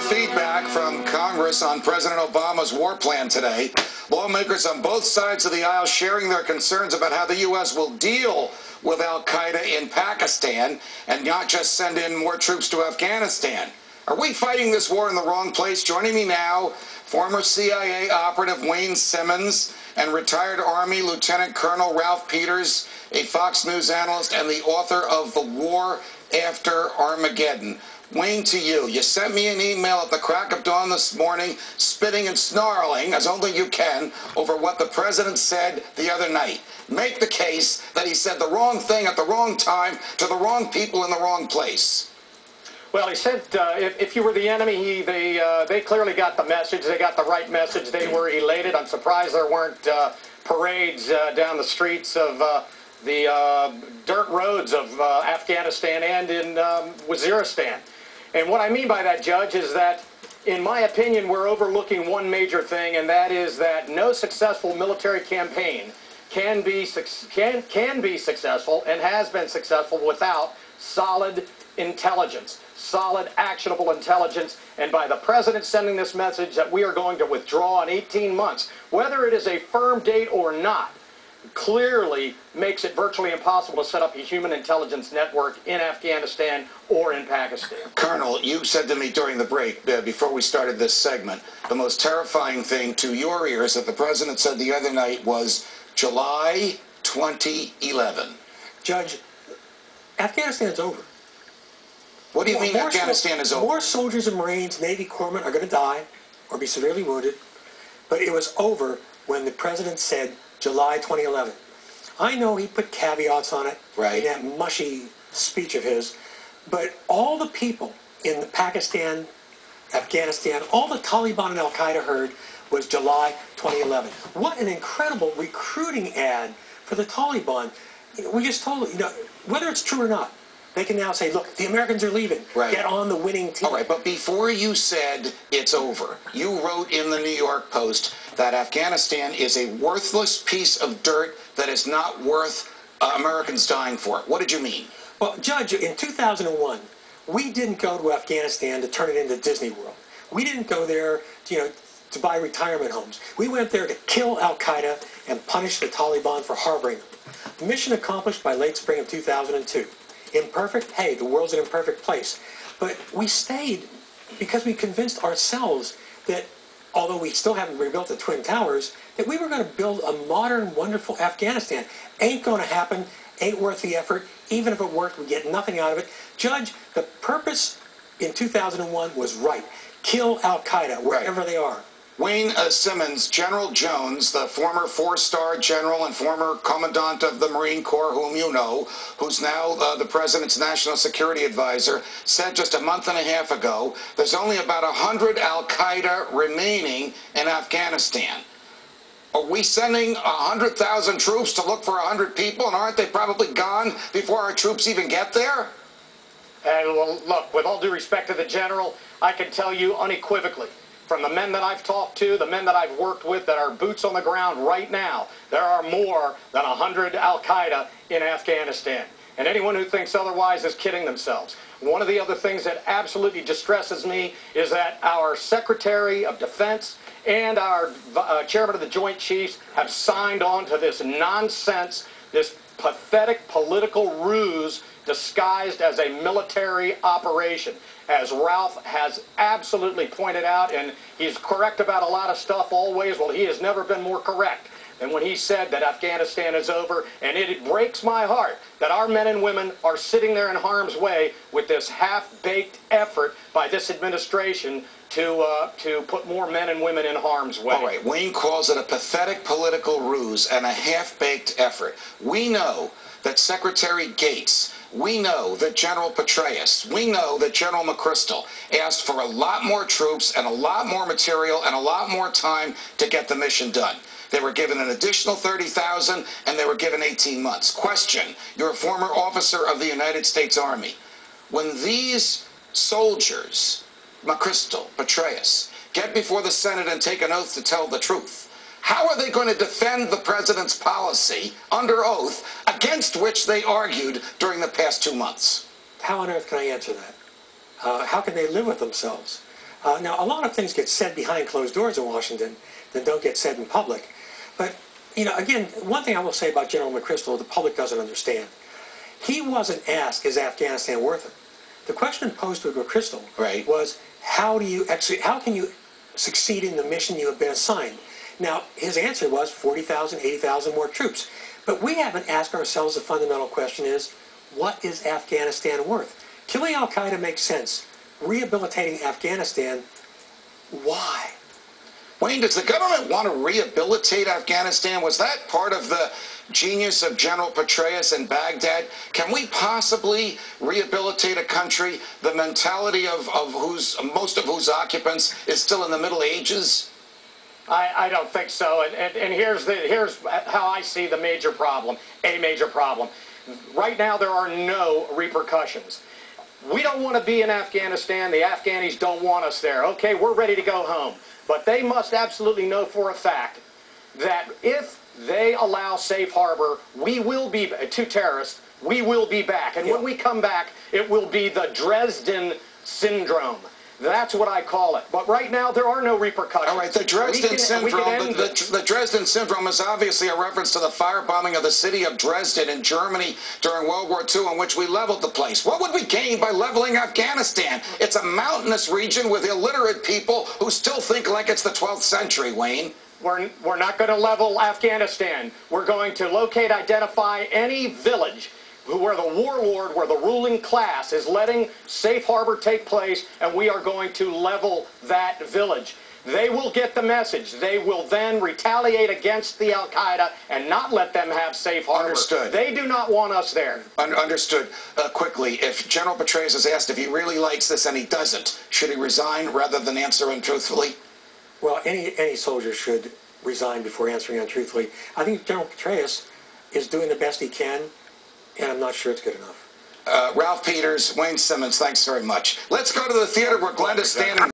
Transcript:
feedback from Congress on President Obama's war plan today. Lawmakers on both sides of the aisle sharing their concerns about how the U.S. will deal with al-Qaeda in Pakistan and not just send in more troops to Afghanistan. Are we fighting this war in the wrong place? Joining me now, former CIA operative Wayne Simmons and retired Army Lieutenant Colonel Ralph Peters, a Fox News analyst and the author of The War After Armageddon. Wayne, to you. You sent me an email at the crack of dawn this morning, spitting and snarling, as only you can, over what the president said the other night. Make the case that he said the wrong thing at the wrong time to the wrong people in the wrong place. Well, he said if you were the enemy, they clearly got the message. They got the right message. They were elated. I'm surprised there weren't parades down the streets of the dirt roads of Afghanistan and in Waziristan. And what I mean by that, Judge, is that, in my opinion, we're overlooking one major thing, and that is that no successful military campaign can be successful and has been successful without solid intelligence, solid, actionable intelligence. And by the president sending this message that we are going to withdraw in 18 months, whether it is a firm date or not, clearly makes it virtually impossible to set up a human intelligence network in Afghanistan or in Pakistan. Colonel, you said to me during the break, before we started this segment, the most terrifying thing to your ears that the president said the other night was July 2011. Judge, Afghanistan's over. What do you mean Afghanistan is over? More soldiers and Marines, Navy corpsmen are going to die or be severely wounded, but it was over when the president said July 2011. I know he put caveats on it, right, in that mushy speech of his, but all the people in Pakistan, Afghanistan, all the Taliban and al-Qaeda heard was July 2011. What an incredible recruiting ad for the Taliban. We just told you, whether it's true or not, they can now say, look, the Americans are leaving. Right. Get on the winning team. All right, but before you said it's over, you wrote in the New York Post that Afghanistan is a worthless piece of dirt that is not worth Americans dying for. What did you mean? Well, Judge, in 2001, we didn't go to Afghanistan to turn it into Disney World. We didn't go there to buy retirement homes. We went there to kill al-Qaeda and punish the Taliban for harboring them. Mission accomplished by late spring of 2002. Imperfect? Hey, the world's an imperfect place. But we stayed because we convinced ourselves that, although we still haven't rebuilt the Twin Towers, that we were going to build a modern, wonderful Afghanistan. Ain't going to happen, ain't worth the effort. Even if it worked, we get nothing out of it. Judge, the purpose in 2001 was right. Kill al-Qaeda wherever they are. Wayne Simmons, General Jones, the former four-star general and former commandant of the Marine Corps, whom you know, who's now the president's national security advisor, said just a month and a half ago there's only about 100 al-Qaeda remaining in Afghanistan. Are we sending 100,000 troops to look for 100 people, and aren't they probably gone before our troops even get there? Well, look, with all due respect to the general, I can tell you unequivocally, from the men that I've talked to, the men that I've worked with that are boots on the ground right now, there are more than 100 al-Qaeda in Afghanistan. And anyone who thinks otherwise is kidding themselves. One of the other things that absolutely distresses me is that our Secretary of Defense and our Chairman of the Joint Chiefs have signed on to this nonsense, this pathetic political ruse disguised as a military operation. As Ralph has absolutely pointed out, and he's correct about a lot of stuff always, well, he has never been more correct than when he said that Afghanistan is over. And it breaks my heart that our men and women are sitting there in harm's way with this half-baked effort by this administration to put more men and women in harm's way. All right, Wayne calls it a pathetic political ruse and a half-baked effort. We know that Secretary Gates, we know that General Petraeus, we know that General McChrystal asked for a lot more troops and a lot more material and a lot more time to get the mission done. They were given an additional 30,000 and they were given 18 months. Question, you're a former officer of the United States Army. When these soldiers, McChrystal, Petraeus, get before the Senate and take an oath to tell the truth, how are they going to defend the president's policy under oath against which they argued during the past 2 months? How on earth can I answer that? How can they live with themselves? Now, a lot of things get said behind closed doors in Washington that don't get said in public. But, again, one thing I will say about General McChrystal the public doesn't understand. He wasn't asked, is Afghanistan worth it? The question posed to McChrystal was, how can you succeed in the mission you have been assigned? Now, his answer was 40,000, 80,000 more troops. But we haven't asked ourselves the fundamental question is, what is Afghanistan worth? Killing al-Qaeda makes sense. Rehabilitating Afghanistan, why? Wayne, does the government want to rehabilitate Afghanistan? Was that part of the genius of General Petraeus in Baghdad? Can we possibly rehabilitate a country, the mentality of most of whose occupants is still in the Middle Ages? I don't think so. And here's how I see the major problem, a major problem. Right now, there are no repercussions. We don't want to be in Afghanistan. The Afghanis don't want us there. Okay, we're ready to go home. But they must absolutely know for a fact that if they allow safe harbor, we will be, to terrorists, we will be back. And when we come back, it will be the Dresden syndrome. That's what I call it. But right now, there are no repercussions. All right, the Dresden syndrome. The Dresden syndrome is obviously a reference to the firebombing of the city of Dresden in Germany during World War II, in which we leveled the place. What would we gain by leveling Afghanistan? It's a mountainous region with illiterate people who still think like it's the 12th century, Wayne. We're not going to level Afghanistan. We're going to locate, identify any village where the warlord, where the ruling class is letting safe harbor take place, and we are going to level that village. They will get the message. They will then retaliate against the al-Qaeda and not let them have safe harbor. Understood. They do not want us there. Understood. Quickly, if General Petraeus is asked if he really likes this and he doesn't, should he resign rather than answer untruthfully? Well, any soldier should resign before answering untruthfully. I think General Petraeus is doing the best he can, and I'm not sure it's good enough. Ralph Peters, Wayne Simmons, thanks very much. Let's go to the theater where Glenn is standing.